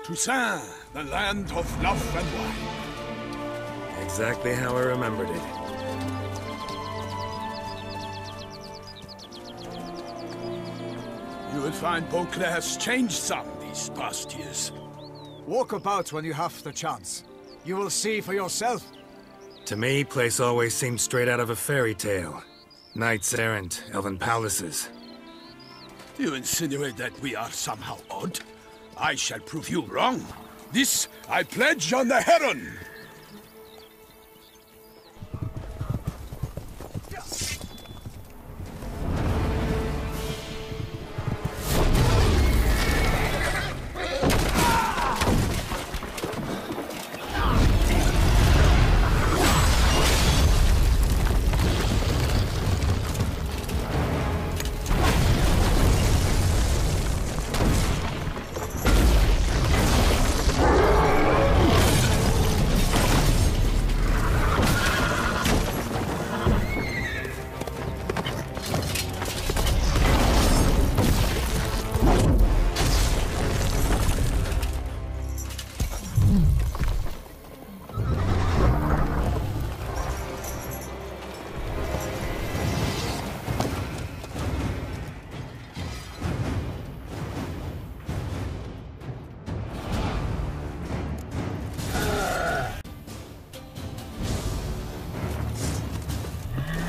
Toussaint, the land of love and wine. Exactly how I remembered it. You will find Beauclair has changed some these past years. Walk about when you have the chance. You will see for yourself. To me, place always seemed straight out of a fairy tale. Knights errant, elven palaces. You insinuate that we are somehow odd? I shall prove you wrong. This I pledge on the Heron!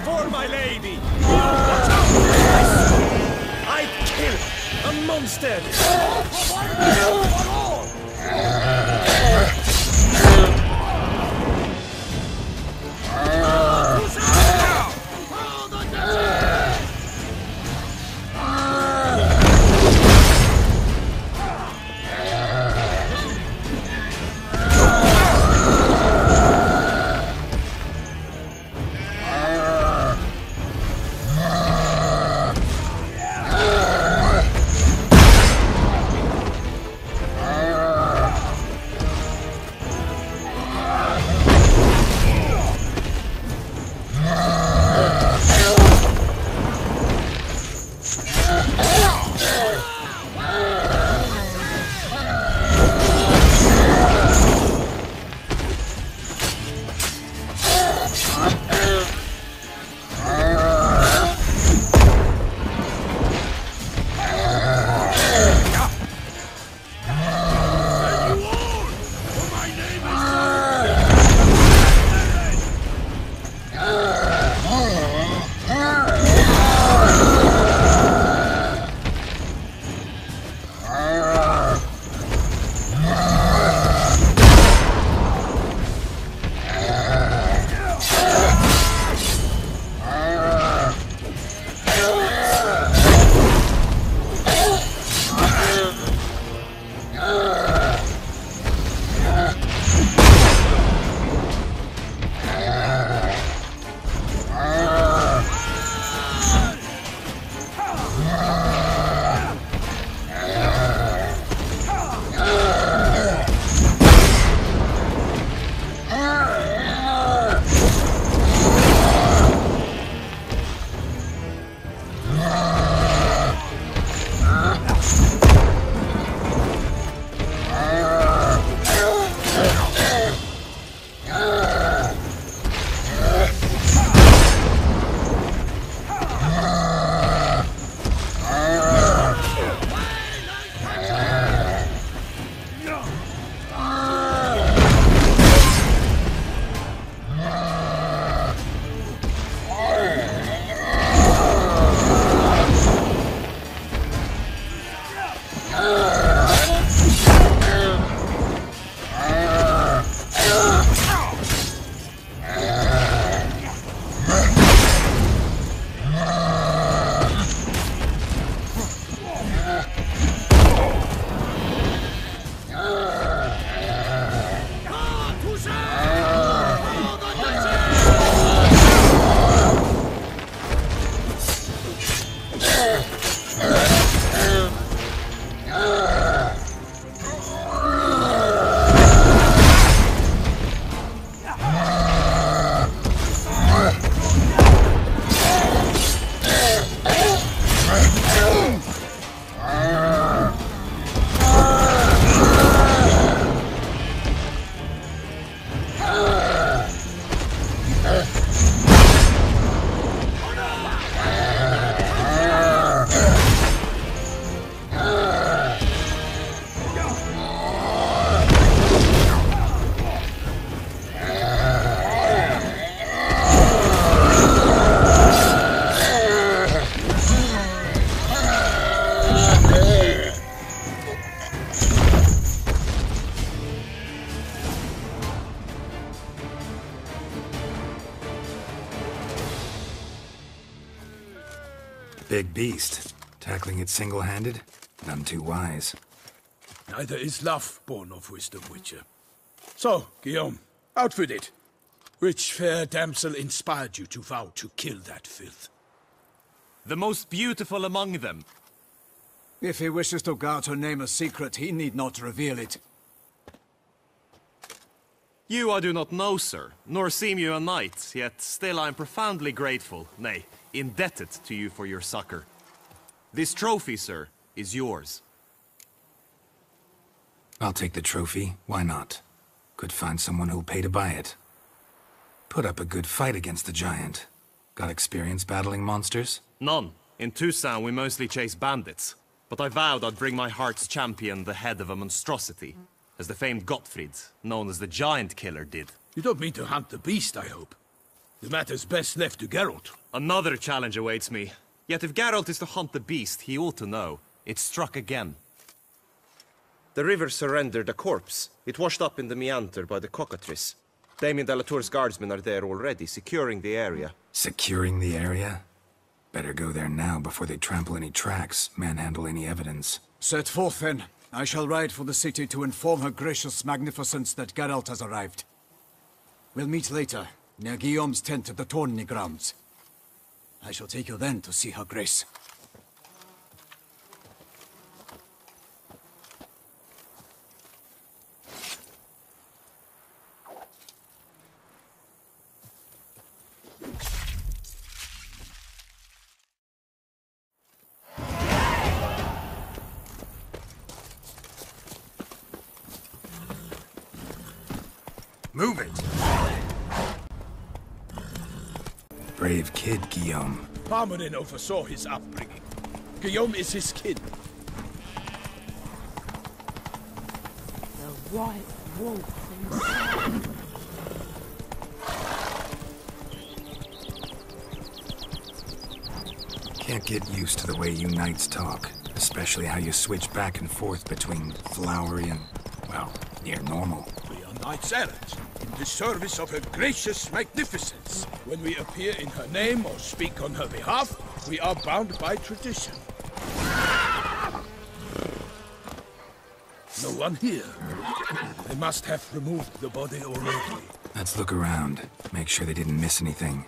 For my lady! I kill a monster! big beast. Tackling it single-handed? None too wise. Neither is love born of wisdom, Witcher. So, Guillaume, out with it. Which fair damsel inspired you to vow to kill that filth? The most beautiful among them. If he wishes to guard her name a secret, he need not reveal it. You I do not know, sir, nor seem you a knight, yet still I am profoundly grateful, nay, indebted to you for your succor. This trophy, sir, is yours. I'll take the trophy. Why not? Could find someone who'll pay to buy it. Put up a good fight against the giant. Got experience battling monsters? None. In Toussaint we mostly chase bandits. But I vowed I'd bring my heart's champion the head of a monstrosity. As the famed Gottfried, known as the Giant Killer, did. You don't mean to hunt the beast, I hope. The matter's best left to Geralt. Another challenge awaits me. Yet if Geralt is to hunt the beast, he ought to know. It struck again. The river surrendered a corpse. It washed up in the meander by the cockatrice. Damien de la Tour's guardsmen are there already, securing the area. Securing the area? Better go there now before they trample any tracks, manhandle any evidence. Set forth, then. I shall ride for the city to inform her gracious magnificence that Geralt has arrived. We'll meet later, near Guillaume's tent at the tourney grounds. I shall take you then to see her grace. Move it! Brave kid, Guillaume. Parmenin oversaw his upbringing. Guillaume is his kin. The white wolf inside. Can't get used to the way you knights talk. Especially how you switch back and forth between flowery and, well, near normal. We are knights errant, in the service of her gracious magnificence. When we appear in her name or speak on her behalf, we are bound by tradition. No one here. They must have removed the body already. Let's look around. Make sure they didn't miss anything.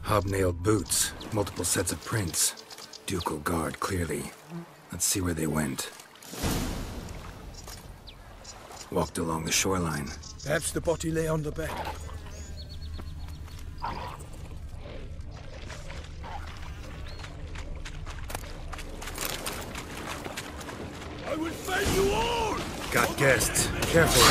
Hobnailed boots, multiple sets of prints. Ducal guard, clearly. Let's see where they went. Walked along the shoreline. Perhaps the body lay on the bank. I will fail you all! Got guests. Careful.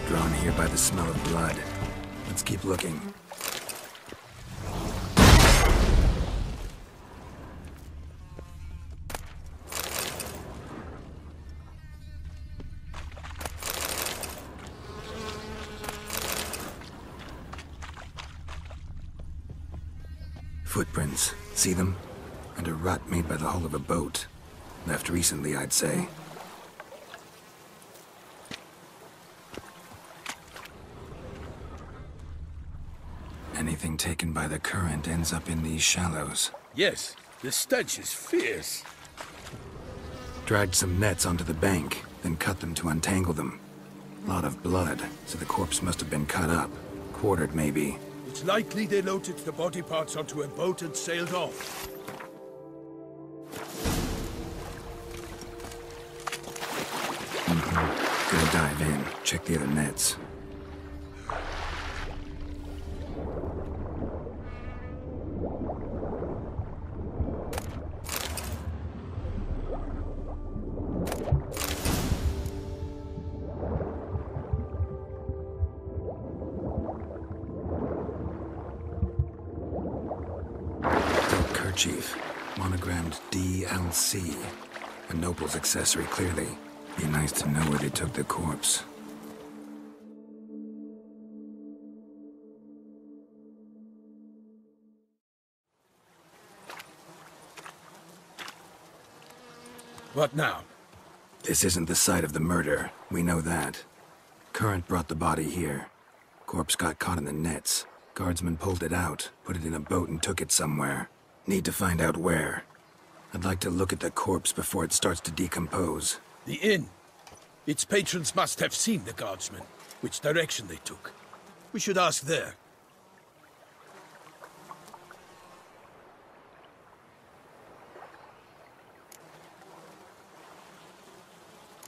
Drawn here by the smell of blood. Let's keep looking. Footprints. See them? And a rut made by the hull of a boat. Left recently, I'd say. Anything taken by the current ends up in these shallows. Yes, the stench is fierce. Dragged some nets onto the bank, then cut them to untangle them. Lot of blood, so the corpse must have been cut up. Quartered, maybe. It's likely they loaded the body parts onto a boat and sailed off. Gonna dive in, check the other nets. handkerchief, monogrammed DLC. A noble's accessory, clearly. Be nice to know where they took the corpse. What now? This isn't the site of the murder. We know that. Current brought the body here. Corpse got caught in the nets. Guardsmen pulled it out, put it in a boat and took it somewhere. Need to find out where. I'd like to look at the corpse before it starts to decompose. The inn. Its patrons must have seen the guardsmen, which direction they took. We should ask there.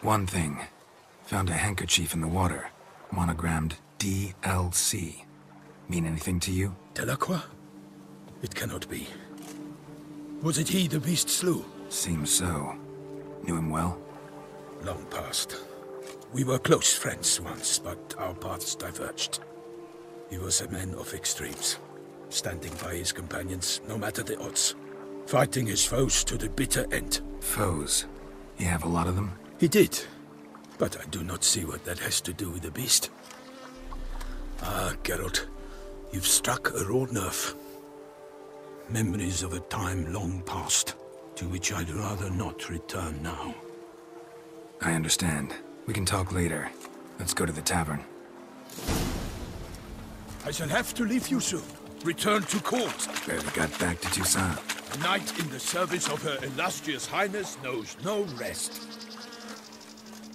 One thing. Found a handkerchief in the water. Monogrammed DLC. Mean anything to you? Delacroix? It cannot be. Was it he the beast slew? Seems so. Knew him well? Long past. We were close friends once, but our paths diverged. He was a man of extremes, standing by his companions, no matter the odds. Fighting his foes to the bitter end. Foes? You have a lot of them? He did, but I do not see what that has to do with the beast. Ah, Geralt, you've struck a raw nerve. Memories of a time long past, to which I'd rather not return now. I understand. We can talk later. Let's go to the tavern. I shall have to leave you soon. Return to court. Barely got back to Toussaint. A knight in the service of Her Illustrious Highness knows no rest.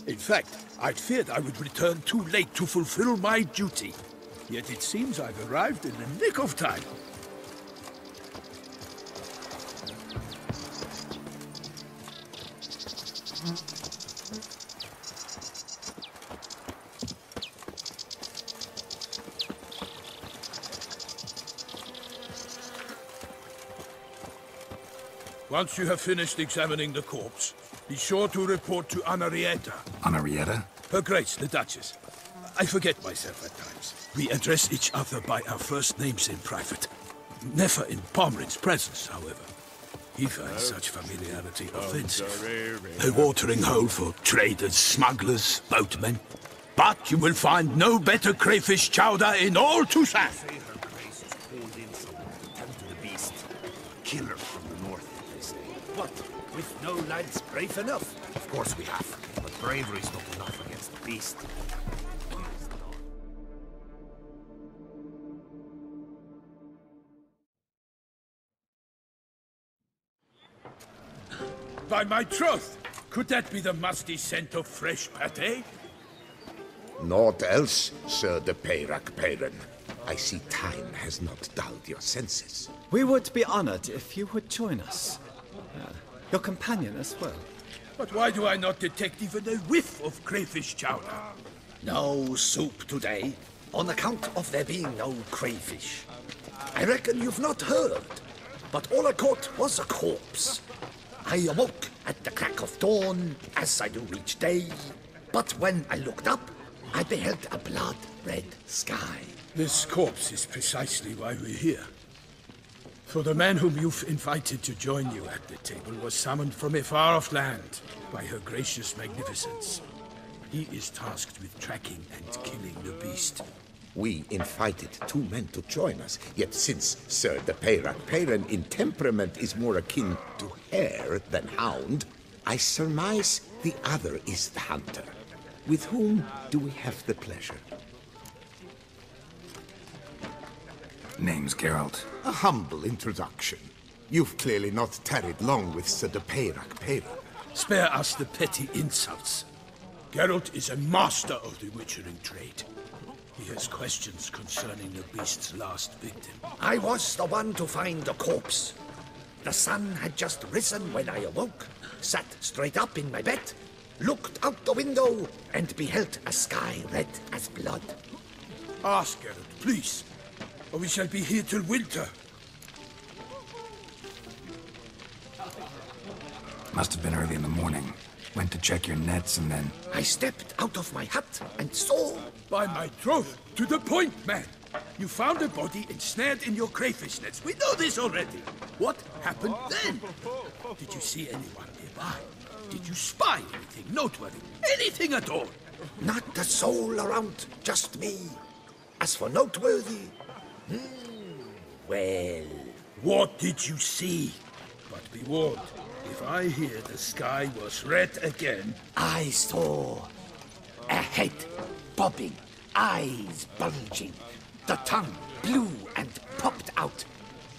In fact, I'd feared I would return too late to fulfill my duty. Yet it seems I've arrived in the nick of time. Once you have finished examining the corpse, be sure to report to Anarietta. Anarietta? Her Grace, the Duchess. I forget myself at times. We address each other by our first names in private. Never in Pomerin's presence, however. He finds such familiarity offensive. A watering hole for traders, smugglers, boatmen. But you will find no better crayfish chowder in all Toussaint. Say her grace is called in someone to tend to the beast. Killer from the north, they say. What? With no lads brave enough? Of course we have. But bravery's not enough against the beast. By my troth, could that be the musty scent of fresh pâté? Naught else, Sir de Peyrac-Peyran. I see time has not dulled your senses. We would be honored if you would join us. Your companion as well. But why do I not detect even a whiff of crayfish chowder? No soup today, on account of there being no crayfish. I reckon you've not heard, but all I caught was a corpse. I awoke at the crack of dawn, as I do each day, but when I looked up, I beheld a blood-red sky. This corpse is precisely why we're here. For the man whom you've invited to join you at the table was summoned from a far-off land by her gracious magnificence. He is tasked with tracking and killing the beast. We invited two men to join us, yet since Sir de Peyrac-Peyran in temperament is more akin to hare than hound, I surmise the other is the hunter. With whom do we have the pleasure? Name's Geralt. A humble introduction. You've clearly not tarried long with Sir de Peyrac-Peyran. Spare us the petty insults. Geralt is a master of the witchering trade. He has questions concerning the beast's last victim. I was the one to find the corpse. The sun had just risen when I awoke, sat straight up in my bed, looked out the window, and beheld a sky red as blood. Ask Geralt, please, or we shall be here till winter. Must have been early in the morning. Went to check your nets and then... I stepped out of my hut and saw... By my troth, to the point, man! You found a body ensnared in your crayfish nets. We know this already. What happened then? Did you see anyone nearby? Did you spy anything noteworthy? Anything at all? Not a soul around, just me. As for noteworthy, well... What did you see? But be warned, if I hear the sky was red again... I saw a head bobbing, eyes bulging, the tongue blue and popped out.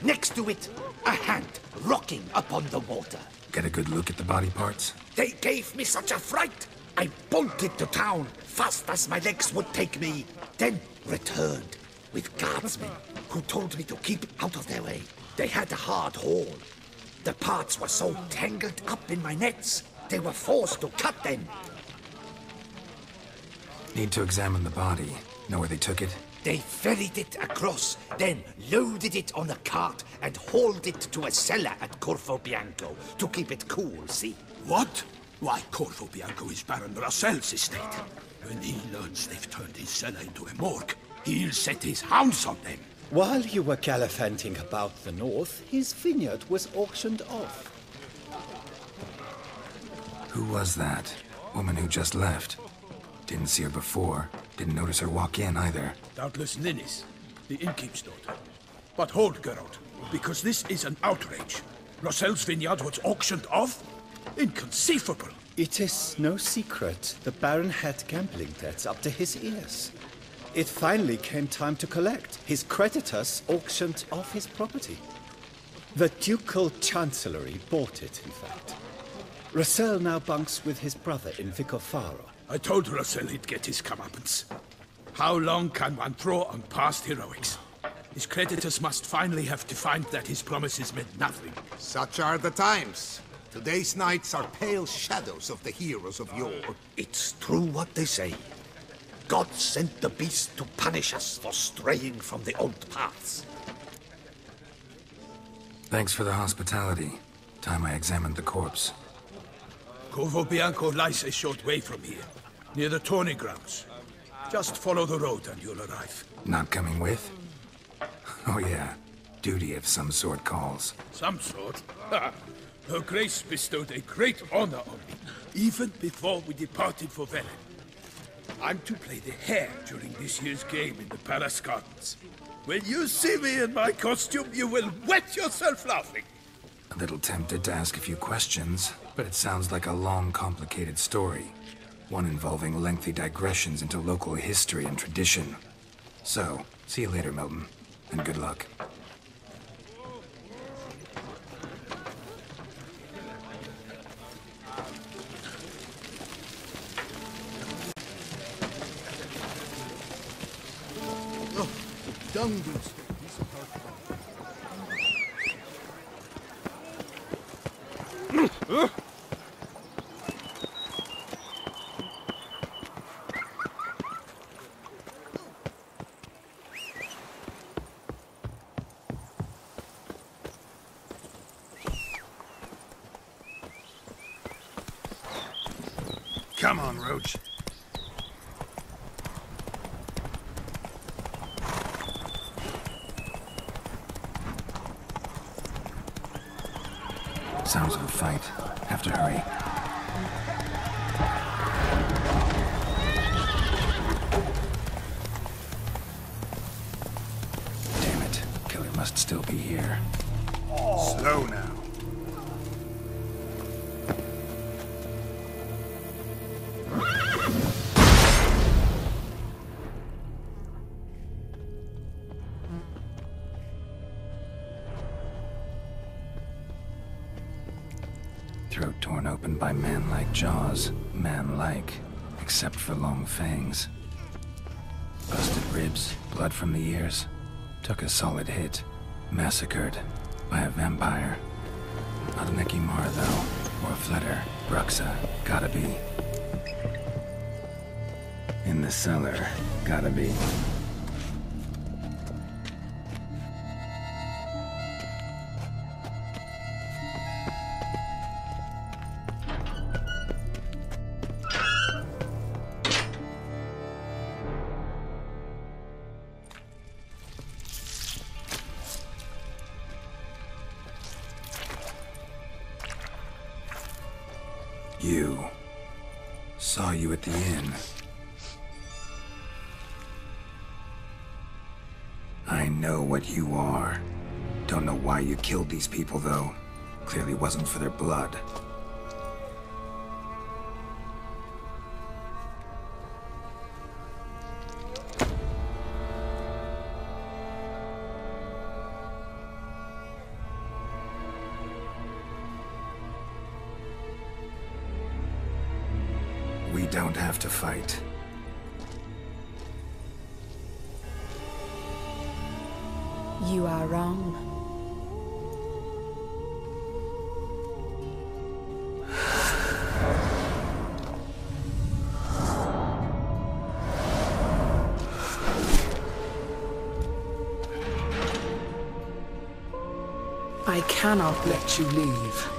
Next to it, a hand rocking upon the water. Get a good look at the body parts? They gave me such a fright. I bolted to town fast as my legs would take me, then returned with guardsmen who told me to keep out of their way. They had a hard haul. The parts were so tangled up in my nets, they were forced to cut them. Need to examine the body. Know where they took it? They ferried it across, then loaded it on a cart and hauled it to a cellar at Corvo Bianco to keep it cool, see? What? Why, Corvo Bianco is Baron Russell's estate. When he learns they've turned his cellar into a morgue, he'll set his hounds on them. While you were gallivanting about the north, his vineyard was auctioned off. Who was that? Woman who just left. Didn't see her before. Didn't notice her walk in either. Doubtless Ninnis, the innkeep's daughter. But hold, Geralt, because this is an outrage. Russell's vineyard was auctioned off? Inconceivable. It is no secret the Baron had gambling debts up to his ears. It finally came time to collect. His creditors auctioned off his property. The Ducal Chancellery bought it, in fact. Russell now bunks with his brother in Vicofaro. I told Russell he'd get his comeuppance. How long can one throw on past heroics? His creditors must finally have defined that his promises meant nothing. Such are the times. Today's knights are pale shadows of the heroes of yore. It's true what they say. God sent the beast to punish us for straying from the old paths. Thanks for the hospitality. Time I examined the corpse. Corvo Bianco lies a short way from here, near the tourney grounds. Just follow the road and you'll arrive. Not coming with? Oh yeah, duty of some sort calls. Some sort? Her Grace bestowed a great honor on me, even before we departed for Velen. I'm to play the hare during this year's game in the Palace Gardens. When you see me in my costume, you will wet yourself laughing. A little tempted to ask a few questions, but it sounds like a long, complicated story. One involving lengthy digressions into local history and tradition. So, see you later, Milton, and good luck. Come on, Roach. Sounds of a fight. Have to hurry. Damn it. Killer must still be here. Slow now. Throat torn open by man-like jaws. Man-like, except for long fangs. Busted ribs, blood from the ears. Took a solid hit. Massacred by a vampire. Not an Ekimar, though. Or a Fletter. Bruxa. Gotta be. In the cellar. Gotta be. You. Saw you at the inn. I know what you are. Don't know why you killed these people, though. Clearly wasn't for their blood. We don't have to fight. You are wrong. I cannot let you leave.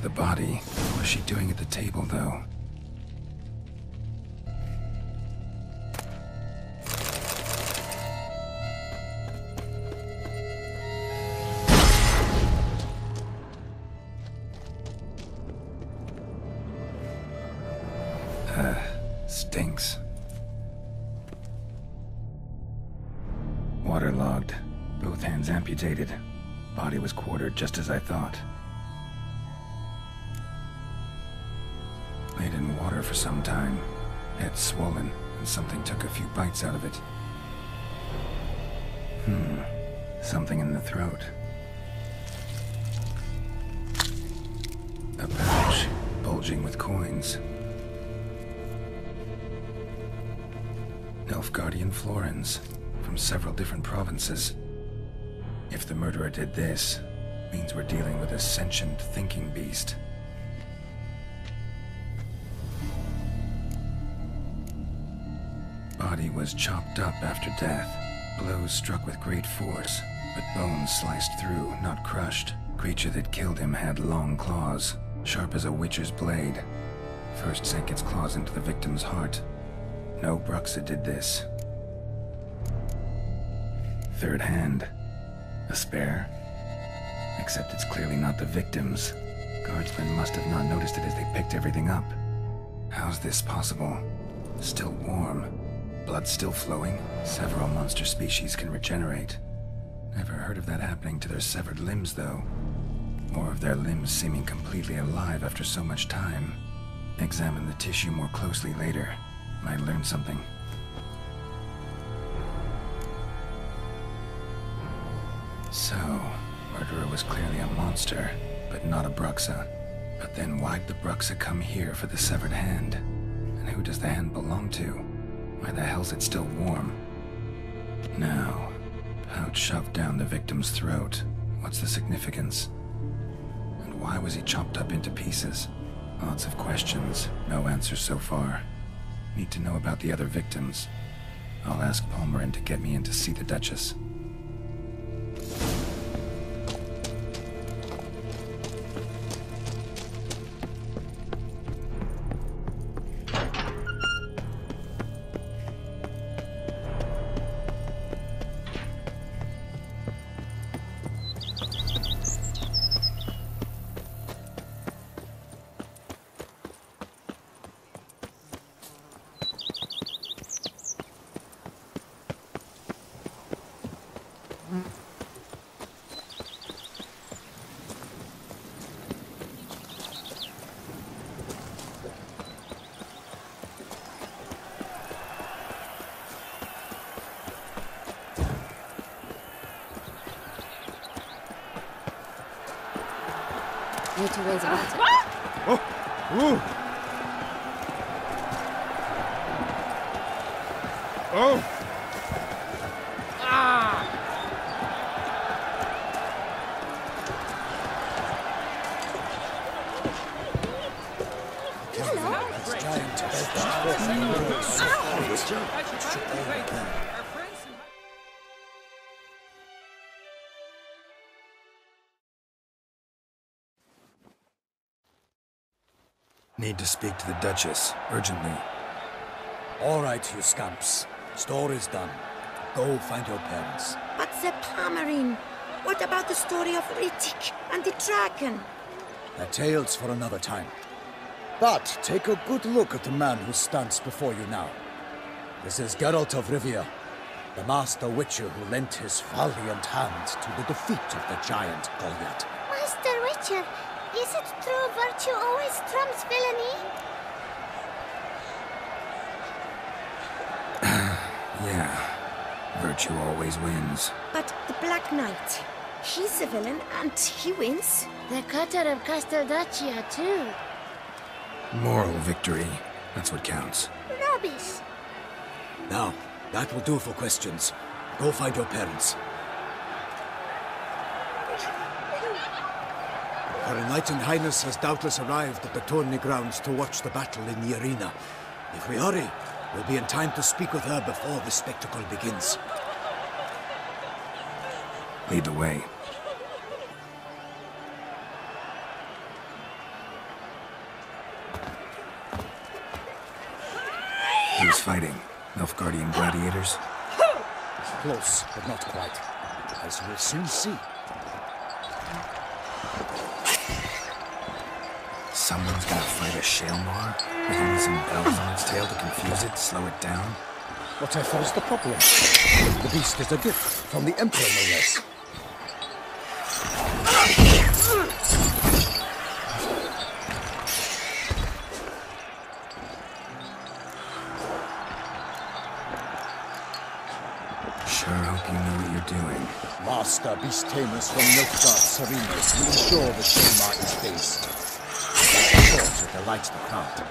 the body. What was she doing at the table, though? Stinks. Waterlogged. Both hands amputated. Body was quartered just as I thought. Laid in water for some time. Head swollen, and something took a few bites out of it. Something in the throat. A pouch, bulging with coins. Nilfgaardian florins, from several different provinces. If the murderer did this, means we're dealing with a sentient thinking beast. Body was chopped up after death. Blows struck with great force, but bones sliced through, not crushed. Creature that killed him had long claws, sharp as a witcher's blade. First sank its claws into the victim's heart. No Bruxa did this. Third hand. A spare? Except it's clearly not the victim's. Guardsmen must have not noticed it as they picked everything up. How's this possible? Still warm. Blood still flowing. Several monster species can regenerate. Never heard of that happening to their severed limbs, though. Or of their limbs seeming completely alive after so much time. Examine the tissue more closely later. Might learn something. So, murderer was clearly a monster, but not a Bruxa. But then why'd the Bruxa come here for the severed hand? And who does the hand belong to? Why the hell's it still warm? Now, pouch shoved down the victim's throat. What's the significance? And why was he chopped up into pieces? Lots of questions, no answers so far. Need to know about the other victims. I'll ask Palmerin to get me in to see the Duchess. Need to raise a rat. Oh! Ooh! Oh! Need to speak to the Duchess, urgently. All right, you scamps. Story's done. Go find your parents. But the Palmerin, what about the story of Rittik and the dragon? A tale's for another time. But take a good look at the man who stands before you now. This is Geralt of Rivia, the master witcher who lent his valiant hand to the defeat of the giant Goliath. Master Witcher, is it true virtue always trumps villainy? Yeah. Virtue always wins. But the Black Knight, he's a villain and he wins. The cutter of Casteldacia, too. Moral victory. That's what counts. Rubbish. Now, that will do for questions. Go find your parents. Her Enlightened Highness has doubtless arrived at the tourney grounds to watch the battle in the arena. If we hurry, we'll be in time to speak with her before the spectacle begins. Lead the way. these fighting? Nilfgaardian gladiators? Close, but not quite. As we'll soon see. Someone's gonna fight a Shaelmar? With only some bells on its tail to confuse it, slow it down? Whatever is the problem? The beast is a gift from the Emperor, no less. Sure hope you know what you're doing. Master beast tamers from Nilfgaard's arenas will ensure the Shaelmar is based. Of course, it delights the crowd.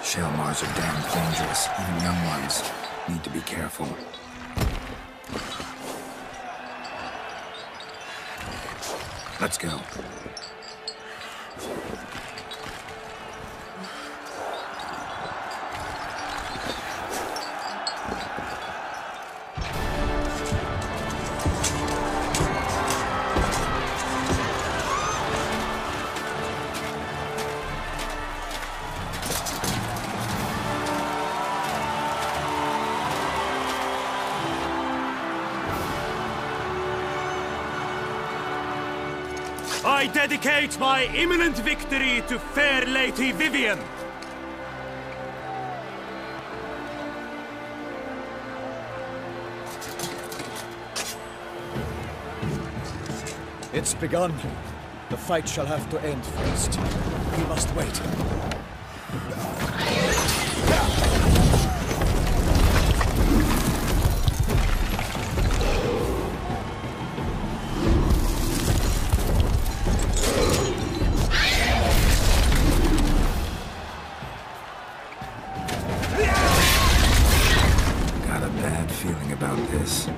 Shaelmars are damn dangerous, even young ones. Need to be careful. Let's go. I dedicate my imminent victory to fair Lady Vivian. It's begun. The fight shall have to end first. We must wait. Got a bad feeling about this.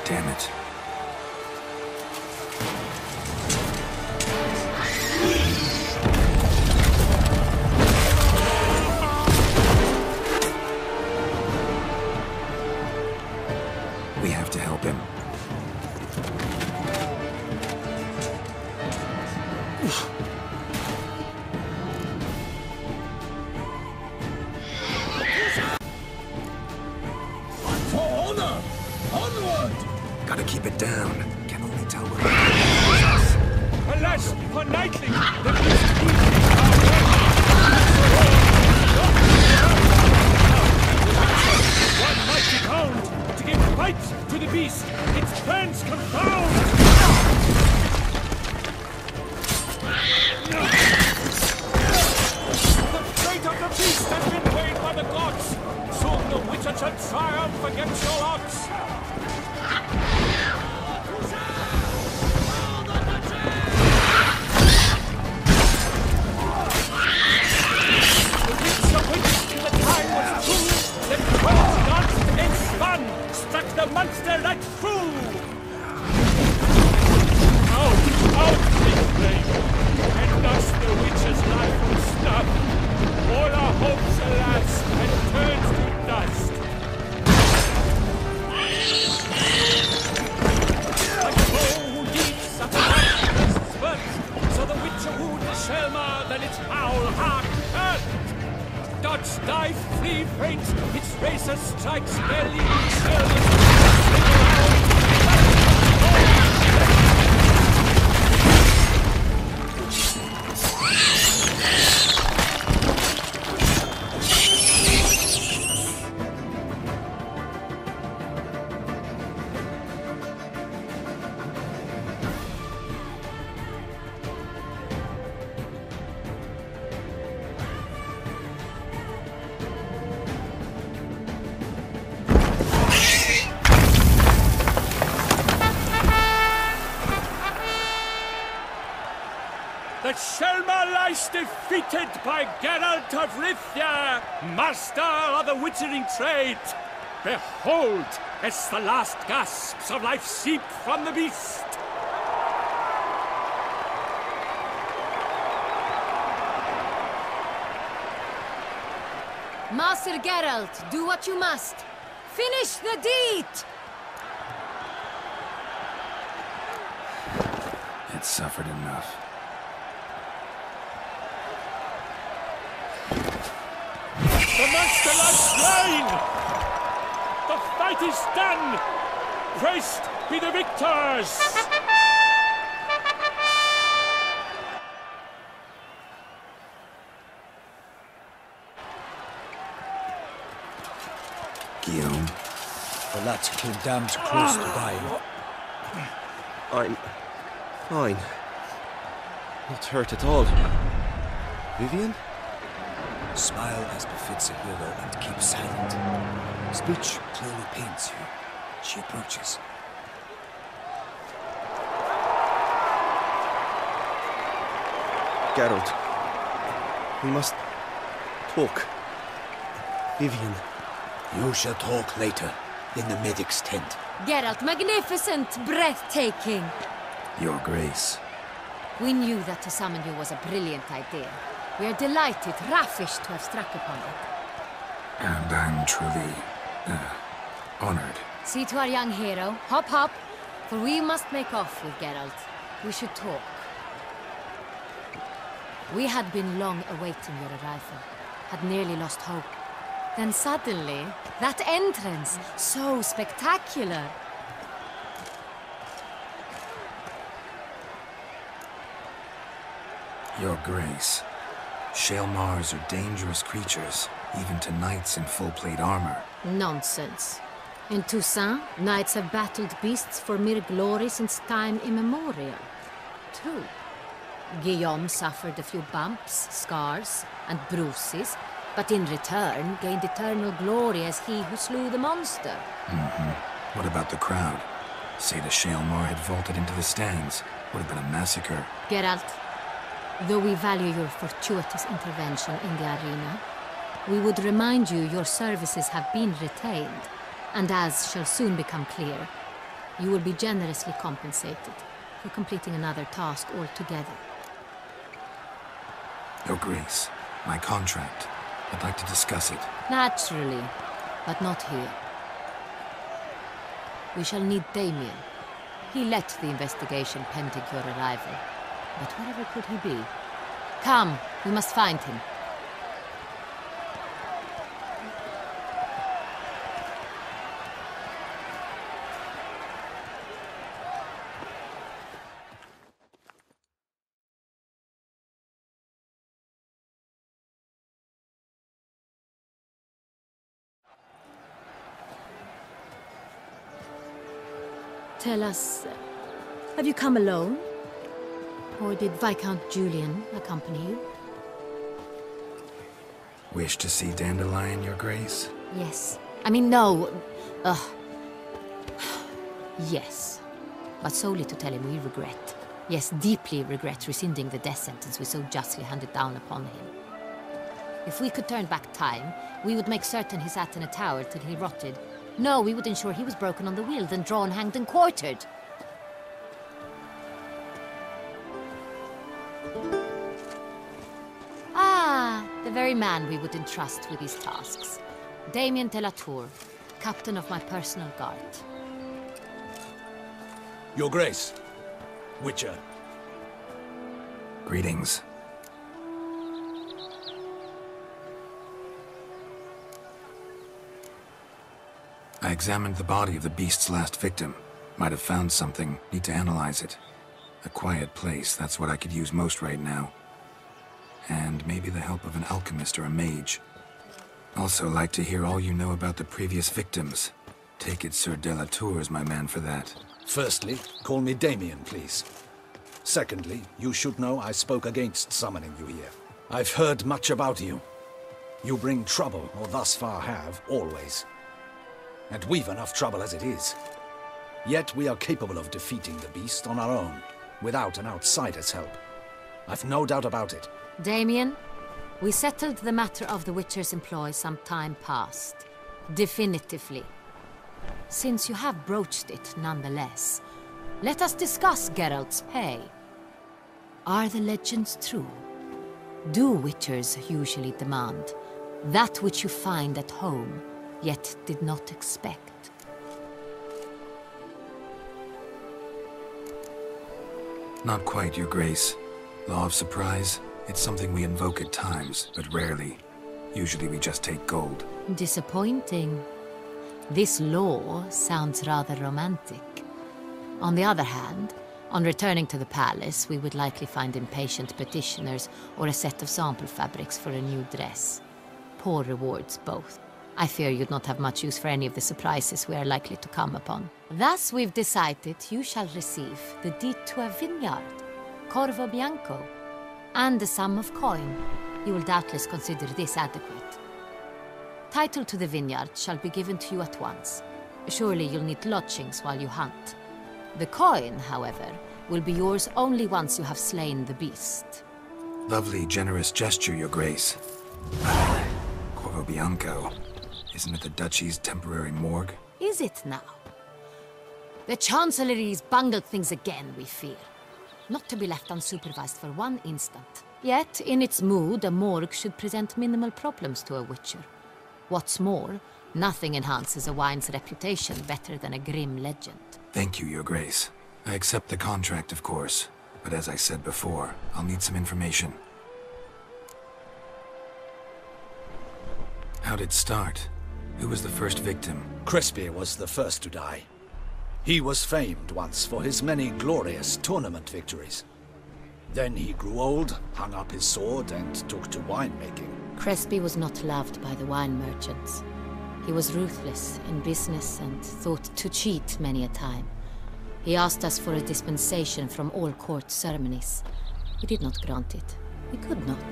Damn it. We have to help him. For honor! Onward! Gotta keep it down. Can only tell where. Alas, for knightly, the one mighty count to give fight to the beast. Its plans confound. The fate of the beast has been weighed by the gods. Soon the Witcher shall triumph against all odds. The Witcher waited till the time was true. Then twelve danced and spun, struck the monster right through. Out, big flame, and thus the Witcher's life was snubbed. All our hopes, alas, had turned to dust. A foe who leaps at the lightning's first, so the Witcher wooed the Shaelmar, then its howl hark heard. Dodge, dive, flee, faint, its racer strikes belly, Shaelmar's The Shaelmar lies defeated by Geralt of Rivia, master of the witchering trade. Behold, as the last gasps of life seep from the beast, Master Geralt, do what you must. Finish the deed! It suffered enough. The monster lies slain! The fight is done! Praised be the victors! Guillaume. The lad came damned close to dying. I'm fine. Not hurt at all. Vivian? Smile as befits a hero and keep silent. Speech clearly pains you. She approaches. Geralt. We must talk. Vivian. You shall talk later, in the medic's tent. Geralt, magnificent, breathtaking. Your Grace. We knew that to summon you was a brilliant idea. We are delighted, ravished to have struck upon it. And I'm truly, honored. See to our young hero. Hop, hop. For we must make off with Geralt. We should talk. We had been long awaiting your arrival. Had nearly lost hope. Then suddenly, that entrance, so spectacular. Your Grace. Shaelmars are dangerous creatures, even to knights in full-plate armor. Nonsense. In Toussaint, knights have battled beasts for mere glory since time immemorial. True. Guillaume suffered a few bumps, scars, and bruises, but in return gained eternal glory as he who slew the monster. What about the crowd? Say the Shaelmar had vaulted into the stands. Would have been a massacre. Geralt, though we value your fortuitous intervention in the arena, we would remind you your services have been retained, and as shall soon become clear, you will be generously compensated for completing another task altogether. Your Grace, my contract. I'd like to discuss it. Naturally, but not here. We shall need Damien. He led the investigation pending your arrival. But wherever could he be? Come, we must find him. Tell us, have you come alone? Or did Viscount Julian accompany you? Wish to see Dandelion, Your Grace? Yes. I mean, no. Yes. But solely to tell him we regret. Yes, deeply regret rescinding the death sentence we so justly handed down upon him. If we could turn back time, we would make certain he sat in a tower till he rotted. No, we would ensure he was broken on the wheel, then drawn, hanged, and quartered. Ah, the very man we would entrust with these tasks. Damien de la Tour, captain of my personal guard. Your Grace. Witcher. Greetings. I examined the body of the beast's last victim. Might have found something. Need to analyze it. A quiet place, that's what I could use most right now. And maybe the help of an alchemist or a mage. Also like to hear all you know about the previous victims. Take it Sir de la Tour is my man for that. Firstly, call me Damien, please. Secondly, you should know I spoke against summoning you here. I've heard much about you. You bring trouble, or thus far have, always. And we've enough trouble as it is. Yet we are capable of defeating the beast on our own, without an outsider's help. I've no doubt about it. Damien, we settled the matter of the Witcher's employ some time past. Definitively. Since you have broached it nonetheless, let us discuss Geralt's pay. Are the legends true? Do Witchers usually demand That which you find at home, yet did not expect. Not quite, Your Grace. Law of surprise, it's something we invoke at times, but rarely. Usually we just take gold. Disappointing. This law sounds rather romantic. On the other hand, on returning to the palace, we would likely find impatient petitioners or a set of sample fabrics for a new dress. Poor rewards, both. I fear you'd not have much use for any of the surprises we are likely to come upon. Thus, we've decided you shall receive the deed to a vineyard, Corvo Bianco, and a sum of coin. You will doubtless consider this adequate. Title to the vineyard shall be given to you at once. Surely you'll need lodgings while you hunt. The coin, however, will be yours only once you have slain the beast. Lovely, generous gesture, Your Grace. Corvo Bianco. Isn't it the Duchy's temporary morgue? Is it now? The Chancellery's bungled things again, we fear. Not to be left unsupervised for one instant. Yet, in its mood, a morgue should present minimal problems to a witcher. What's more, nothing enhances a wine's reputation better than a grim legend. Thank you, Your Grace. I accept the contract, of course. But as I said before, I'll need some information. How'd it start? Who was the first victim? Crespi was the first to die. He was famed once for his many glorious tournament victories. Then he grew old, hung up his sword, and took to winemaking. Crespi was not loved by the wine merchants. He was ruthless in business and thought to cheat many a time. He asked us for a dispensation from all court ceremonies. We did not grant it. We could not.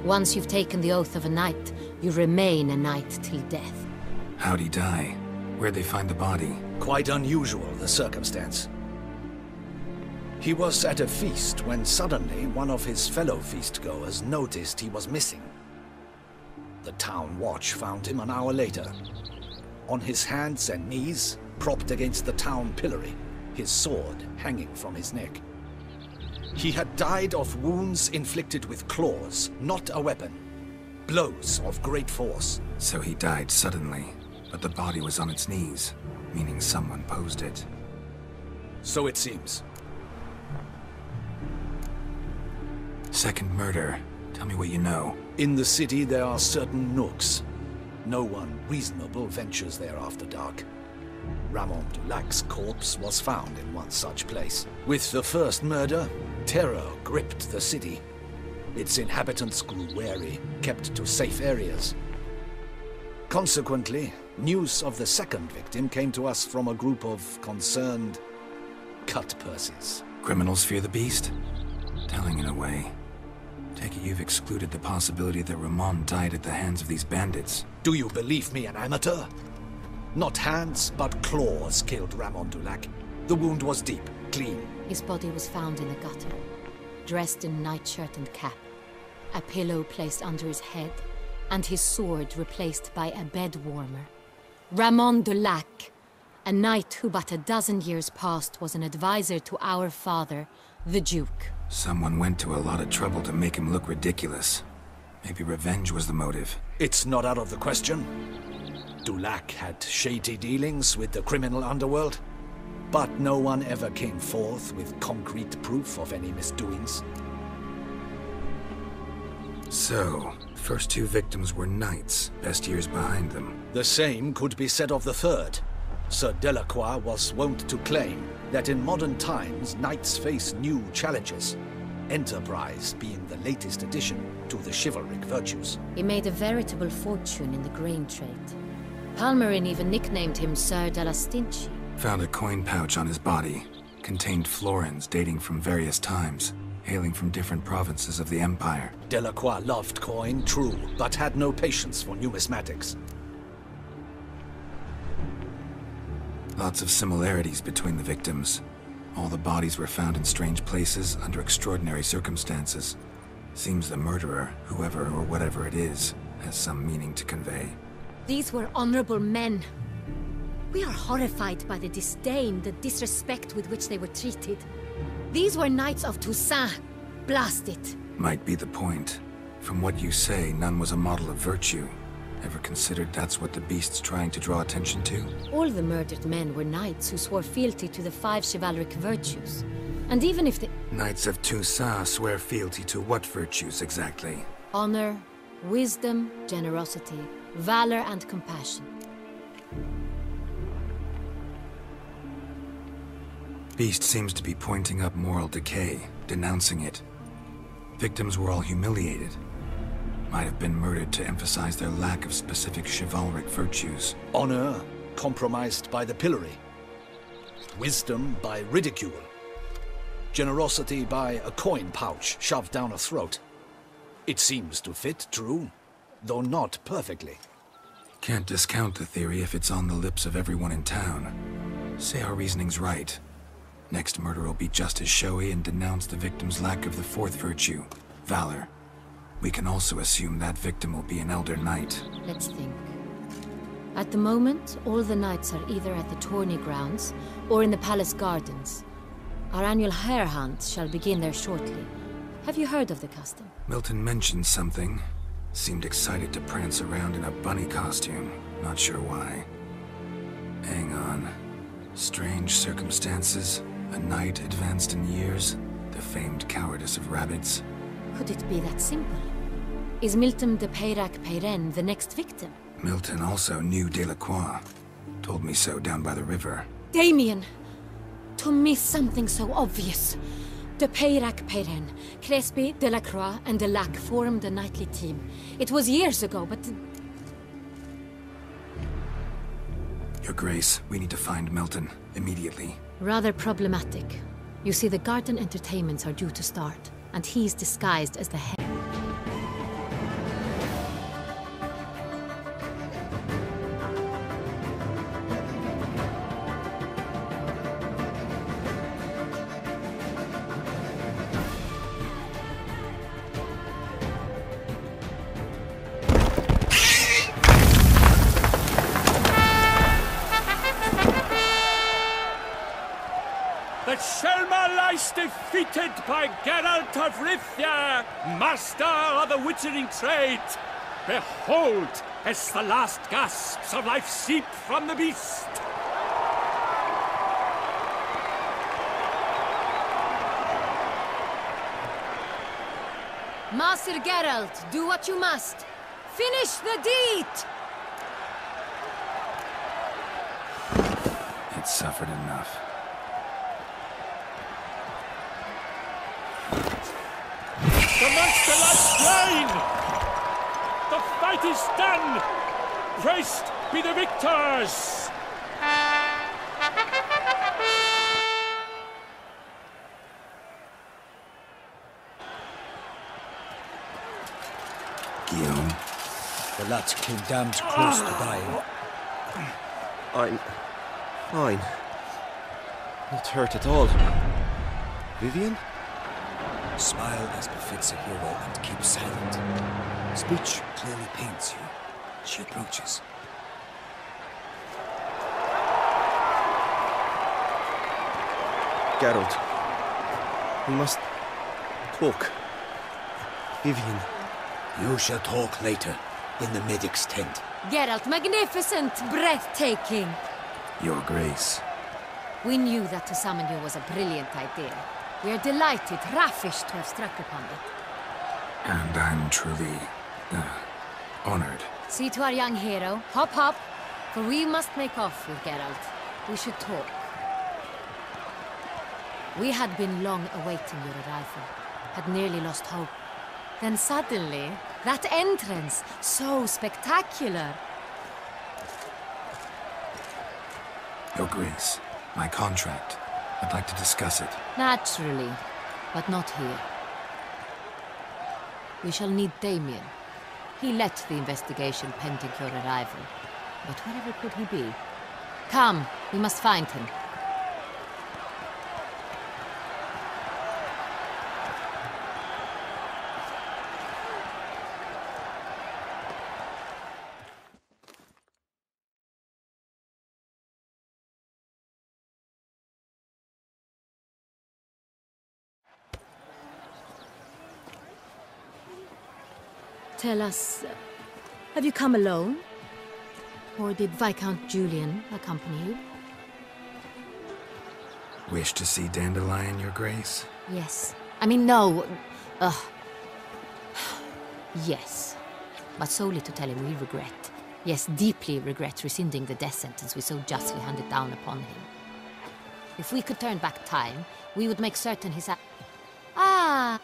Once you've taken the oath of a knight, you remain a knight till death. How'd he die? Where'd they find the body? Quite unusual, the circumstance. He was at a feast when suddenly one of his fellow feastgoers noticed he was missing. The town watch found him an hour later. On his hands and knees, propped against the town pillory, his sword hanging from his neck. He had died of wounds inflicted with claws, not a weapon. Blows of great force. So he died suddenly, but the body was on its knees, meaning someone posed it. So it seems. Second murder. Tell me what you know. In the city there are certain nooks. No one reasonable ventures there after dark. Ramon Dulac's corpse was found in one such place. With the first murder, terror gripped the city. Its inhabitants grew wary, kept to safe areas. Consequently, news of the second victim came to us from a group of concerned cut-purses. Criminals fear the beast? Telling in a way. Take it you've excluded the possibility that Ramon died at the hands of these bandits. Do you believe me an amateur? Not hands, but claws killed Ramon Dulac. The wound was deep, clean. His body was found in a gutter, dressed in nightshirt and cap, a pillow placed under his head, and his sword replaced by a bed warmer. Ramon Dulac, a knight who but a dozen years past was an advisor to our father, the Duke. Someone went to a lot of trouble to make him look ridiculous. Maybe revenge was the motive. It's not out of the question. Dulac had shady dealings with the criminal underworld, but no one ever came forth with concrete proof of any misdoings. So, first two victims were knights, best years behind them. The same could be said of the third. Sir Delacroix was wont to claim that in modern times knights face new challenges, enterprise being the latest addition to the chivalric virtues. He made a veritable fortune in the grain trade. Palmerin even nicknamed him Sir della Stinci. Found a coin pouch on his body. Contained florins dating from various times, hailing from different provinces of the Empire. Delacroix loved coin, true, but had no patience for numismatics. Lots of similarities between the victims. All the bodies were found in strange places under extraordinary circumstances. Seems the murderer, whoever or whatever it is, has some meaning to convey. These were honorable men. We are horrified by the disdain, the disrespect with which they were treated. These were knights of Toussaint. Blast it. Might be the point. From what you say, none was a model of virtue. Ever considered that's what the beast's trying to draw attention to? All the murdered men were knights who swore fealty to the 5 chivalric virtues. And even if the... Knights of Toussaint swear fealty to what virtues exactly? Honor, wisdom, generosity, valor, and compassion. Beast seems to be pointing up moral decay, denouncing it. Victims were all humiliated. Might have been murdered to emphasize their lack of specific chivalric virtues. Honor compromised by the pillory. Wisdom by ridicule. Generosity by a coin pouch shoved down a throat. It seems to fit, true, though not perfectly. Can't discount the theory if it's on the lips of everyone in town. Say our reasoning's right. Next murder will be just as showy and denounce the victim's lack of the 4th virtue, valor. We can also assume that victim will be an elder knight. Let's think. At the moment, all the knights are either at the tourney grounds or in the palace gardens. Our annual hare hunt shall begin there shortly. Have you heard of the custom? Milton mentioned something. Seemed excited to prance around in a bunny costume. Not sure why. Hang on. Strange circumstances. A knight advanced in years. The famed cowardice of rabbits. Could it be that simple? Is Milton de Peyrac-Peyren the next victim? Milton also knew Delacroix. Told me so down by the river. Damien! To miss something so obvious. De Peyrac-Peyren, Crespi, Delacroix, and Delac formed a knightly team. It was years ago, but... Your Grace, we need to find Milton. Immediately. Rather problematic. You see, the garden entertainments are due to start, and he's disguised as the head. The Shelma lies defeated by Geralt of Rivia, master of the witchering trade. Behold, as the last gasps of life seep from the beast. Master Geralt, do what you must. Finish the deed! It suffered enough. The monster lies slain! The fight is done! Praised be the victors! Guillaume. The lad came damned close to dying. I'm fine. Not hurt at all. Vivian? Smile as befits a hero and keep silent. Speech clearly paints you. She approaches. Geralt. We must talk. Vivian. You shall talk later, in the medic's tent. Geralt, magnificent, breathtaking. Your Grace. We knew that to summon you was a brilliant idea. We are delighted, ravished to have struck upon it. And I'm truly... honored. See to our young hero. Hop, hop. For we must make off with Geralt. We should talk. We had been long awaiting your arrival. Had nearly lost hope. Then suddenly, that entrance, so spectacular. Your Grace, my contract. I'd like to discuss it. Naturally, but not here. We shall need Damien. He led the investigation pending your arrival. But wherever could he be? Come, we must find him. tell us, have you come alone? Or did Viscount Julian accompany you? Wish to see Dandelion, Your Grace? Yes. I mean, no. Yes. But solely to tell him we regret. Yes, deeply regret rescinding the death sentence we so justly handed down upon him. If we could turn back time, we would make certain his Ah!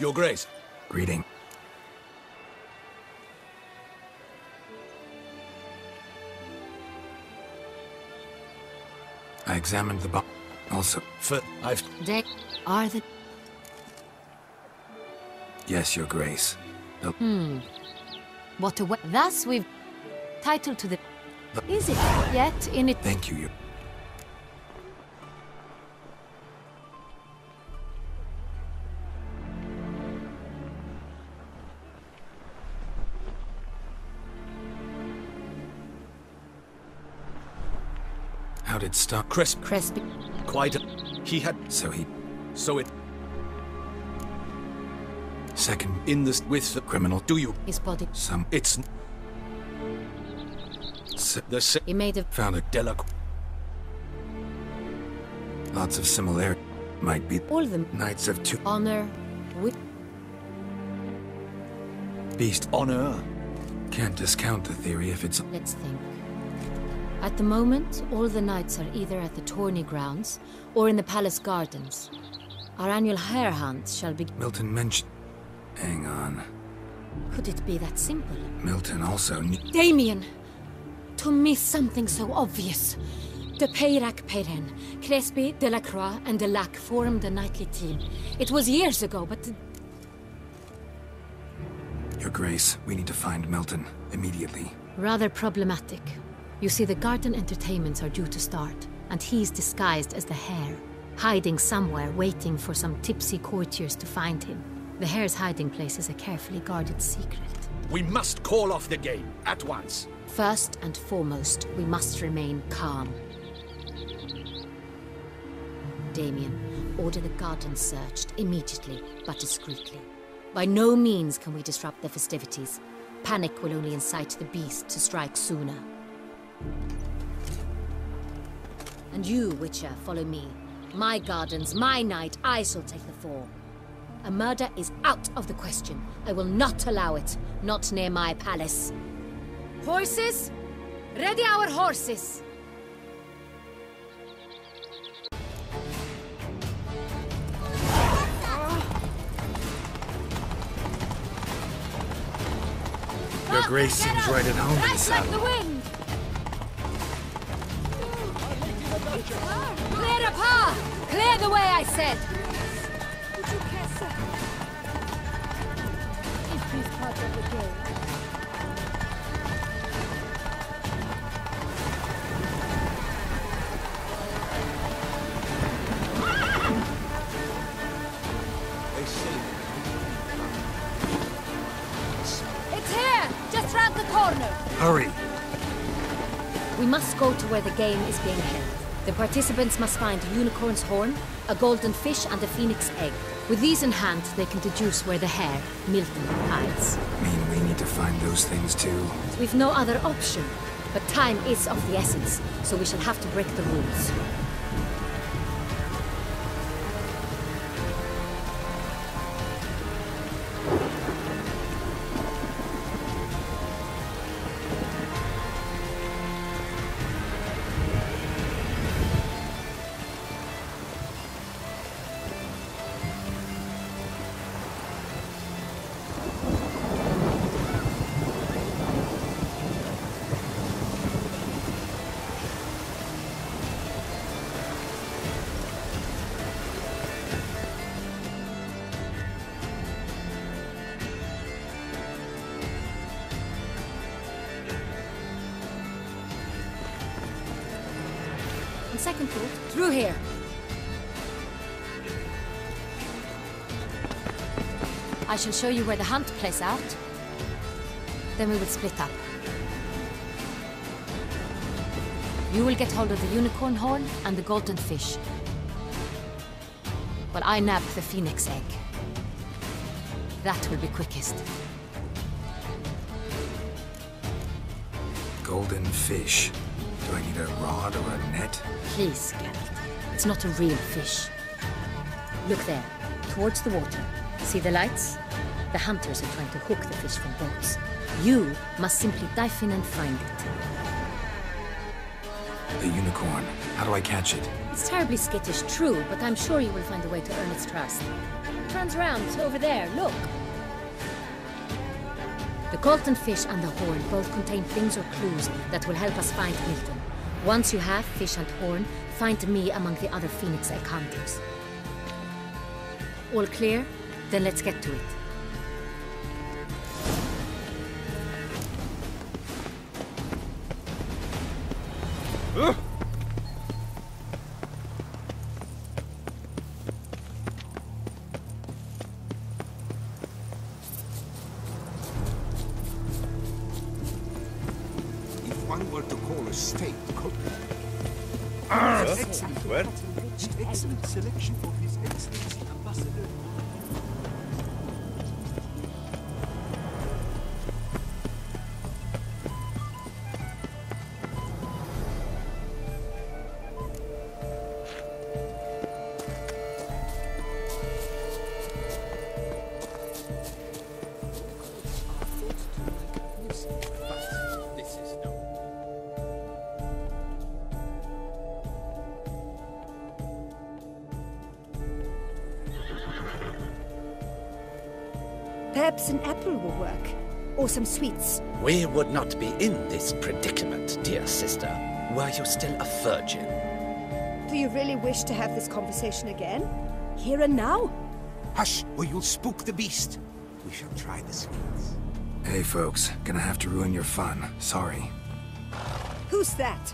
Your Grace. Greeting. I examined the body. Also, They are the... Yes, Your Grace. What a way... Thus we've... Title to the... Is it yet in it... Thank you, Your... How did stop? Crespi. Quite a... He had... So it... Second... In this... With the criminal... Do you... His body... It's... He made a... Found a... Lots of similarity. Might be... All of them. Knights of Two... Honor... With... Beast... Honor... Can't discount the theory if it's... Let's think. At the moment, all the knights are either at the tourney grounds or in the palace gardens. Our annual hare hunt shall be... Milton mentioned... Hang on. Could it be that simple? Milton also knew... Damien! To miss something so obvious. De Peyrac Peyren, Crespi, Delacroix, and Delac formed a knightly team. It was years ago, but... Your Grace, we need to find Milton. Immediately. Rather problematic. You see, the garden entertainments are due to start, and he's disguised as the hare, hiding somewhere, waiting for some tipsy courtiers to find him. The hare's hiding place is a carefully guarded secret. We must call off the game, at once. First and foremost, we must remain calm. Damien, order the garden searched immediately, but discreetly. By no means can we disrupt the festivities. Panic will only incite the beast to strike sooner. And you, Witcher, follow me. My gardens, my night, I shall take the fall. A murder is out of the question. I will not allow it. Not near my palace. Horses? Ready our horses! Your Grace seems right at home in the Right like saddle. the wind! Clear the path! Clear the way, I said! It is part of the game. It's here! Just round the corner! Hurry! We must go to where the game is being held. The participants must find a unicorn's horn, a golden fish, and a phoenix egg. With these in hand, they can deduce where the hare, Milton, hides. Mean we need to find those things too? We've no other option. But time is of the essence, so we shall have to break the rules. Second thought, through here. I shall show you where the hunt plays out. Then we will split up. You will get hold of the unicorn horn and the golden fish. While I nab the phoenix egg. That will be quickest. golden fish. Do I need a rod or a net? Please, Geralt. It's not a real fish. Look there, towards the water. See the lights? The hunters are trying to hook the fish from boats. You must simply dive in and find it. A unicorn. How do I catch it? It's terribly skittish, true, but I'm sure you will find a way to earn its trust. It runs around over there, look. The Colton fish and the horn both contain things or clues that will help us find Milton. Once you have fish and horn, find me among the other Phoenix Egg hunters. All clear? Then let's get to it. If one were to call a steak cook... Excellent. Where? Excellent selection for His Excellency Ambassador. Perhaps an apple will work. Or some sweets. We would not be in this predicament, dear sister, were you still a virgin. Do you really wish to have this conversation again? Here and now? Hush, or you'll spook the beast. We shall try the sweets. Hey folks, gonna have to ruin your fun. Sorry. Who's that?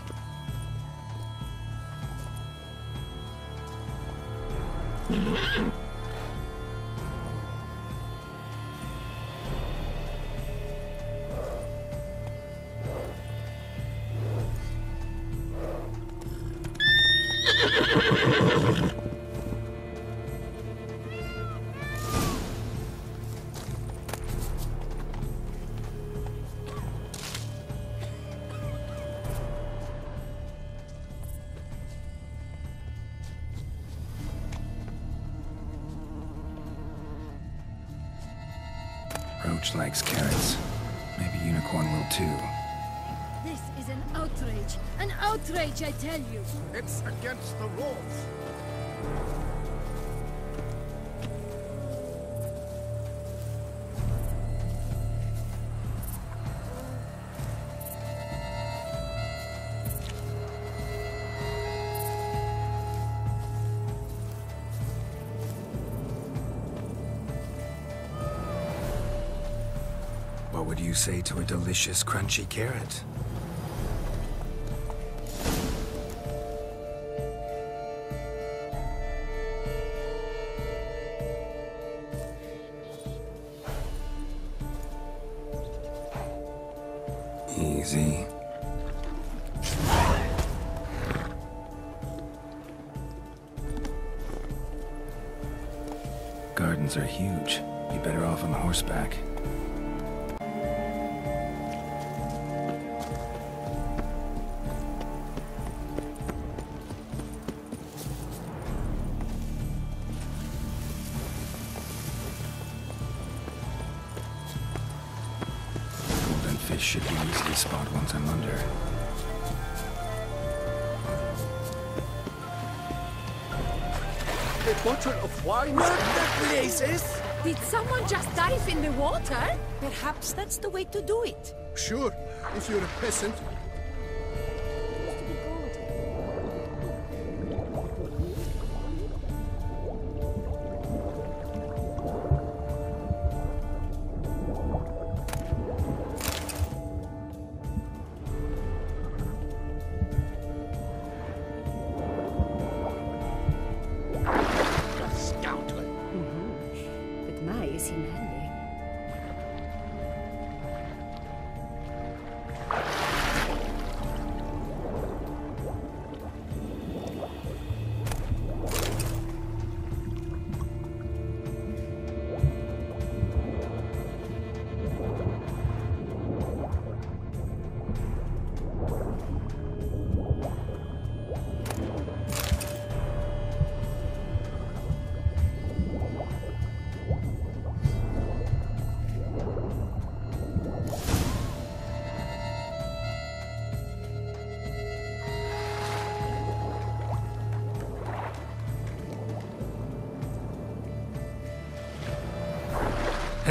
Roach likes carrots. Maybe Unicorn will too. This is an outrage. An outrage, I tell you. It's against the rules. What would you say to a delicious, crunchy carrot? Easy. Gardens are huge. Be better off on horseback. Fish should be easy to spot once I'm under. A bottle of wine. Not the places! Did someone just dive in the water? Perhaps that's the way to do it. Sure, if you're a peasant.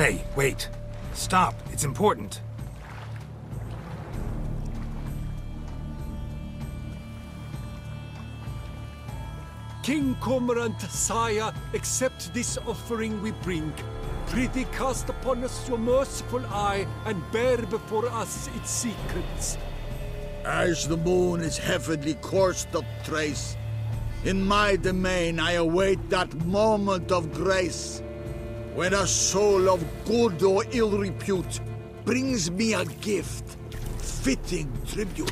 Hey, wait. Stop. It's important. King Cormorant, sire, accept this offering we bring. Prithee cast upon us your merciful eye, and bear before us its secrets. As the moon is heavily coursed of trace, in my domain I await that moment of grace, when a soul of good or ill repute brings me a gift, fitting tribute.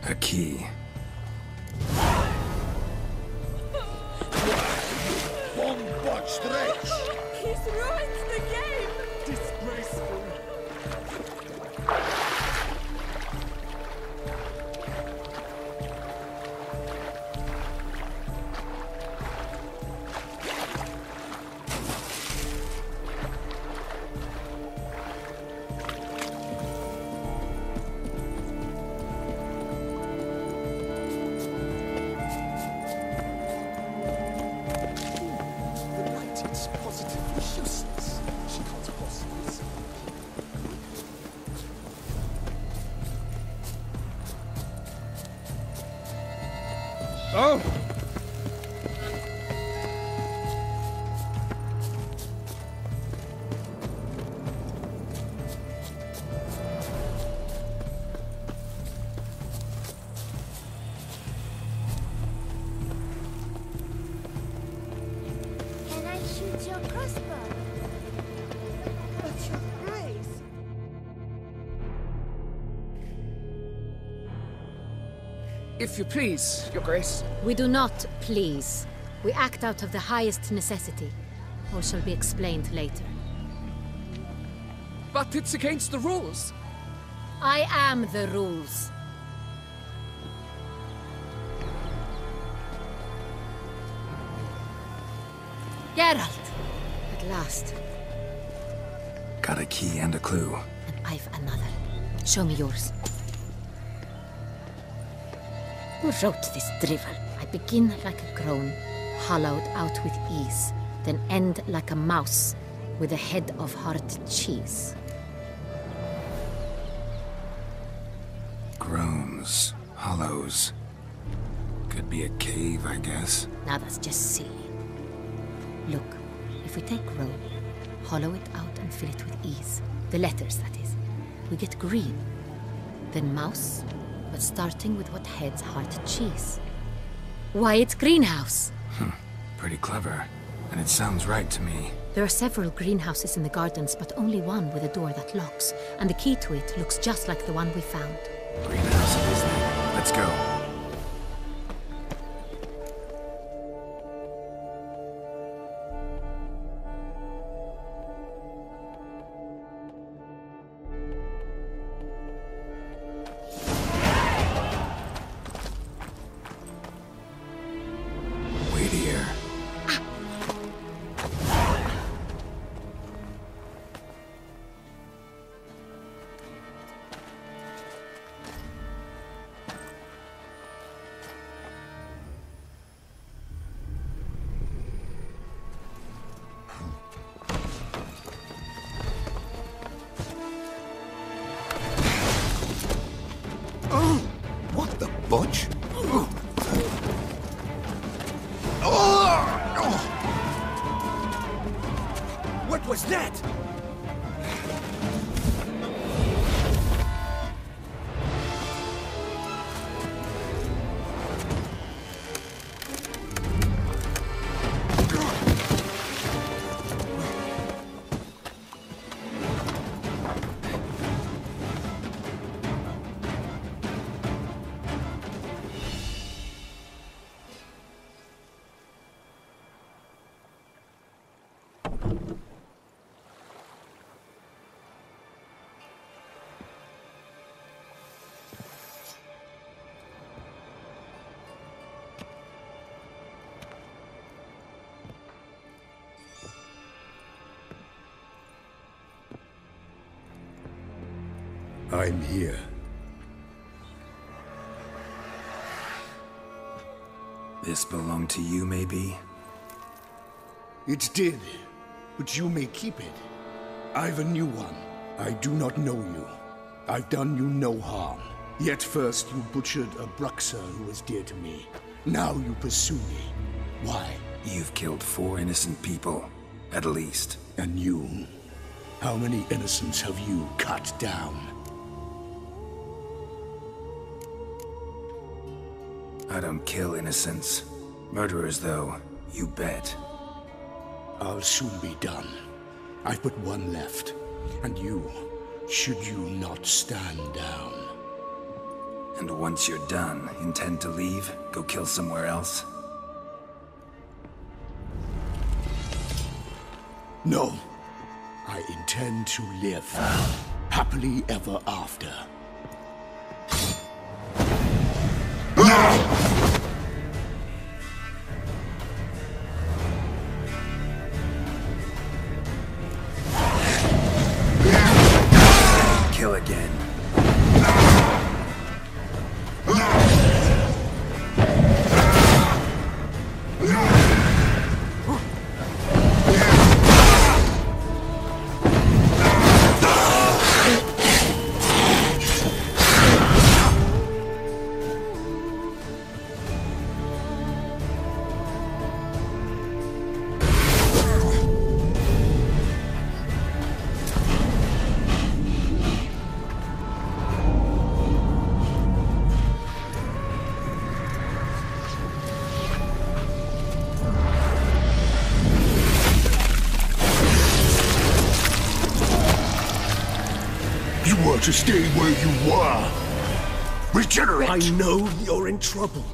A key. Bomb stretch! He's ruined the game! Disgraceful. Oh! Can I shoot your crossbow? But your grace! If you please, Your Grace. We do not please. We act out of the highest necessity. All shall be explained later. But it's against the rules. I am the rules. Geralt! At last. Got a key and a clue. And I've another. Show me yours. Who wrote this drivel? I begin like a groan, hollowed out with ease, then end like a mouse, with a head of hard cheese. Groans. Hollows. Could be a cave, I guess. Now that's just silly. Look, if we take row, hollow it out and fill it with ease, the letters, that is, we get green. Then mouse, but starting with what heads hard cheese. Why, it's greenhouse! Pretty clever. And it sounds right to me. There are several greenhouses in the gardens, but only one with a door that locks, and the key to it looks just like the one we found. Greenhouse it is then. Let's go. Wait here. What the butch? What was that? I'm here. This belonged to you, maybe? It did, but you may keep it. I've a new one. I do not know you. I've done you no harm. Yet first you butchered a Bruxer who was dear to me. Now you pursue me. Why? You've killed 4 innocent people, at least. And you? How many innocents have you cut down? I don't kill innocents. Murderers, though, you bet. I'll soon be done. I've but one left. And you, should you not stand down. And once you're done, intend to leave? Go kill somewhere else? No. I intend to live. Happily ever after. Kill again. To stay where you were. Regenerate! I know you're in trouble.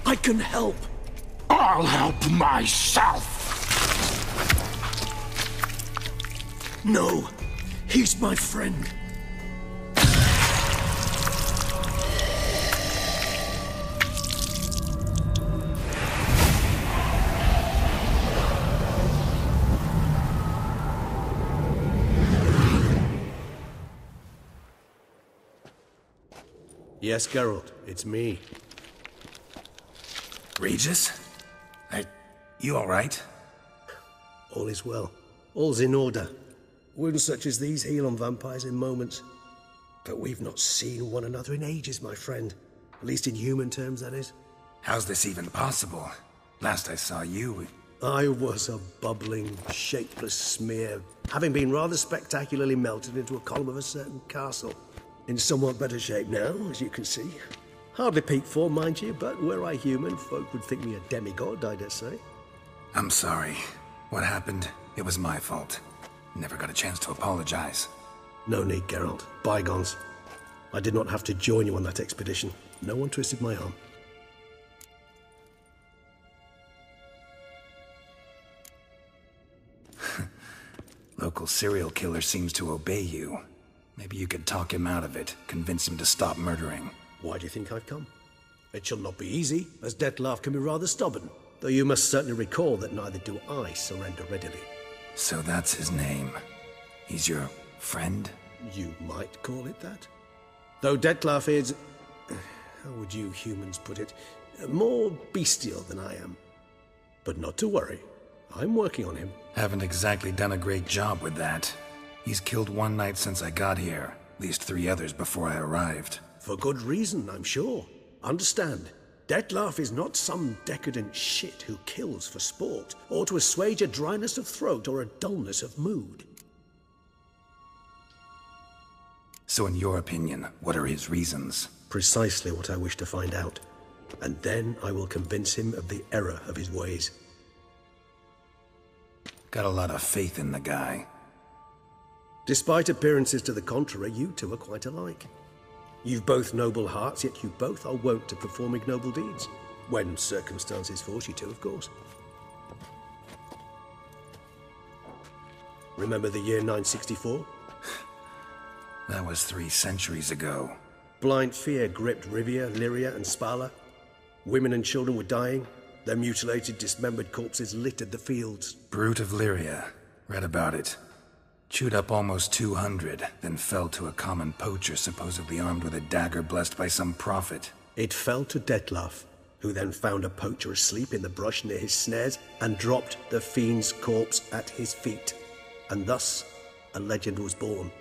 I can help. I'll help myself. No, he's my friend. Yes, Geralt, it's me. Regis? You alright? All is well. All's in order. Wounds such as these heal on vampires in moments. But we've not seen one another in ages, my friend. At least in human terms, that is. How's this even possible? Last I saw you... I was a bubbling, shapeless smear, having been rather spectacularly melted into a column of a certain castle. In somewhat better shape now, as you can see. Hardly peak form, mind you, but were I human, folk would think me a demigod, I dare say. I'm sorry. What happened? It was my fault. Never got a chance to apologize. No need, Geralt. Bygones. I did not have to join you on that expedition. No one twisted my arm. Local serial killer seems to obey you. Maybe you could talk him out of it, convince him to stop murdering. Why do you think I've come? It shall not be easy, as Dettlaff can be rather stubborn. Though you must certainly recall that neither do I surrender readily. So that's his name. He's your friend? You might call it that. Though Dettlaff is... how would you humans put it? More bestial than I am. But not to worry. I'm working on him. Haven't exactly done a great job with that. He's killed 1 night since I got here. At least 3 others before I arrived. For good reason, I'm sure. Understand, Dettlaff is not some decadent shit who kills for sport, or to assuage a dryness of throat or a dullness of mood. So in your opinion, what are his reasons? Precisely what I wish to find out. And then I will convince him of the error of his ways. Got a lot of faith in the guy. Despite appearances to the contrary, you two are quite alike. You've both noble hearts, yet you both are wont to perform ignoble deeds. When circumstances force you to, of course. Remember the year 964? That was 3 centuries ago. Blind fear gripped Rivia, Lyria, and Spala. Women and children were dying. Their mutilated, dismembered corpses littered the fields. Brute of Lyria. Read about it. Chewed up almost 200, then fell to a common poacher supposedly armed with a dagger blessed by some prophet. It fell to Dettlaff, who then found a poacher asleep in the brush near his snares and dropped the fiend's corpse at his feet. And thus, a legend was born.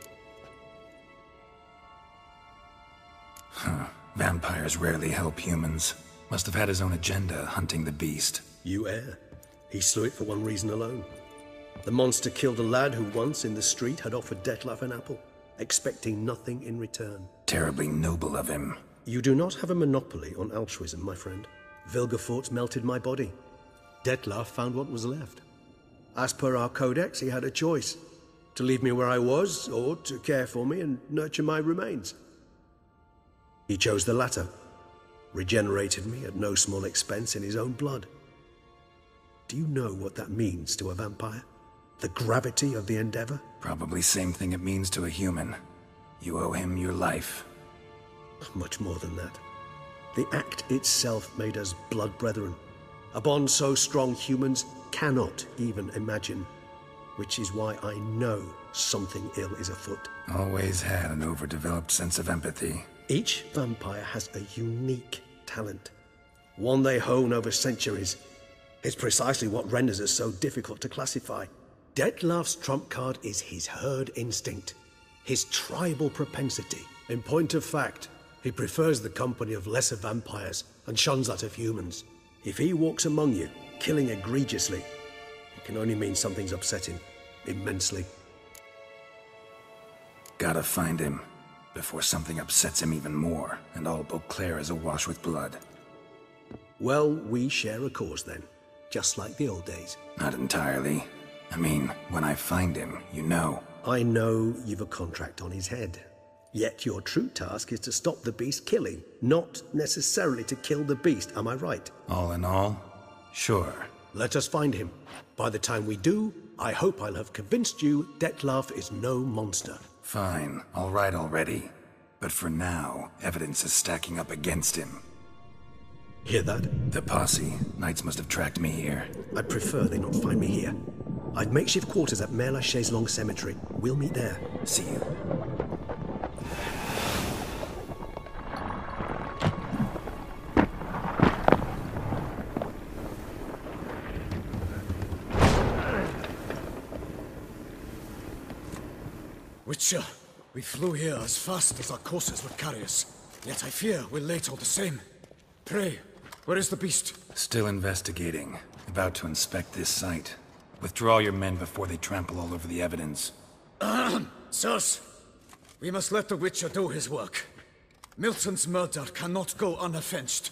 Huh. Vampires rarely help humans. Must have had his own agenda, hunting the beast. You err. He slew it for one reason alone. The monster killed a lad who once in the street had offered Dettlaff an apple, expecting nothing in return. Terribly noble of him. You do not have a monopoly on altruism, my friend. Vilgefortz melted my body. Dettlaff found what was left. As per our codex, he had a choice: to leave me where I was, or to care for me and nurture my remains. He chose the latter, regenerated me at no small expense in his own blood. Do you know what that means to a vampire? The gravity of the endeavor? Probably same thing it means to a human. You owe him your life. Much more than that. The act itself made us blood brethren. A bond so strong humans cannot even imagine. Which is why I know something ill is afoot. Always had an overdeveloped sense of empathy. Each vampire has a unique talent. One they hone over centuries. It's precisely what renders us so difficult to classify. Dettlaff's trump card is his herd instinct, his tribal propensity. In point of fact, he prefers the company of lesser vampires and shuns that of humans. If he walks among you, killing egregiously, it can only mean something's upsetting immensely. Gotta find him before something upsets him even more, and all Beauclair is awash with blood. Well, we share a cause then, just like the old days. Not entirely. I mean, when I find him, you know. I know you've a contract on his head. Yet your true task is to stop the beast killing, not necessarily to kill the beast, am I right? All in all, sure. Let us find him. By the time we do, I hope I'll have convinced you Dettlaff is no monster. Fine, all right already. But for now, evidence is stacking up against him. Hear that? The posse. Knights must have tracked me here. I'd prefer they not find me here. I've makeshift quarters at Mère Lachaise Long Cemetery. We'll meet there. See you. Witcher, we flew here as fast as our courses would carry us. Yet I fear we're late all the same. Pray, where is the beast? Still investigating. About to inspect this site. Withdraw your men before they trample all over the evidence. Sirs, we must let the Witcher do his work. Milton's murder cannot go unavenged.